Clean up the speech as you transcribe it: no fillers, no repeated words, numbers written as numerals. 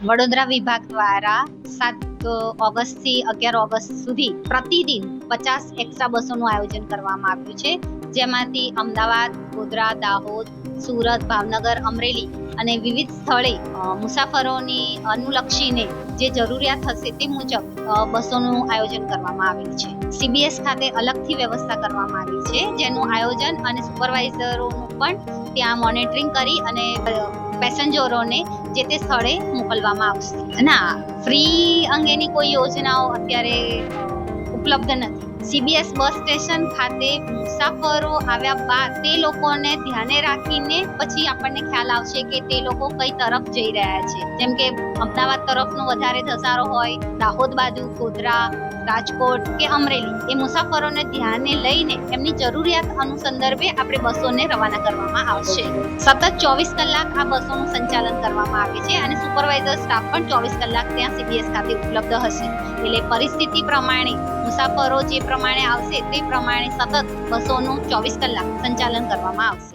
વડોદરા વિભાગ દ્વારા 7 ઓગસ્ટથી 11 ઓગસ્ટ સુધી પ્રતિદિન 50 એક્સ્ટ્રા બસોનું આયોજન કરવામાં આવ્યું છે, જેમાંથી અમદાવાદ, ગોધરા, દાહોદ, સુરત, ભાવનગર, અમરેલી અને વિવિધ સ્થળે મુસાફરોની અનુલક્ષીને જે જરૂરિયાત હશે તે મુજબ બસોનું આયોજન કરવામાં આવેલ છે. CBS ખાતે અલગથી વ્યવસ્થા કરવામાં આવી છે, જેનું આયોજન અને સુપરવાઇઝરોનું પણ ત્યાં મોનિટરિંગ કરી અને પેસેન્જરોને જે તે સ્થળે મોકલવામાં આવશે. ના, ફ્રી અંગેની કોઈ યોજનાઓ અત્યારે ઉપલબ્ધ નથી. CBS બસ સ્ટેશન ખાતે મુસાફરો આવ્યા બાદ તે લોકોને ધ્યાને રાખીને પછી આપણને ખ્યાલ આવશે કે તે લોકો કઈ તરફ જઈ રહ્યા છે. જેમ કે અમદાવાદ તરફનો વધારે ધસારો હોય, દાહોદ બાજુ, ગોધરા, રાજકોટ કે અમરેલી, એ મુસાફરોને ધ્યાને લઈને એમની જરૂરિયાત અનુસંદર્ભે આપણે બસોને રવાના કરવામાં આવશે. સતત 24 કલાક આ બસોનું સંચાલન કરવામાં આવે છે અને સુપરવાઇઝર સ્ટાફ પણ 24 કલાક ત્યાં CBS ખાતે ઉપલબ્ધ હશે. એટલે પરિસ્થિતિ પ્રમાણે મુસાફરો જે પ્રમાણે આવશે તે પ્રમાણે સતત બસોનું 24 કલાક સંચાલન કરવામાં આવશે.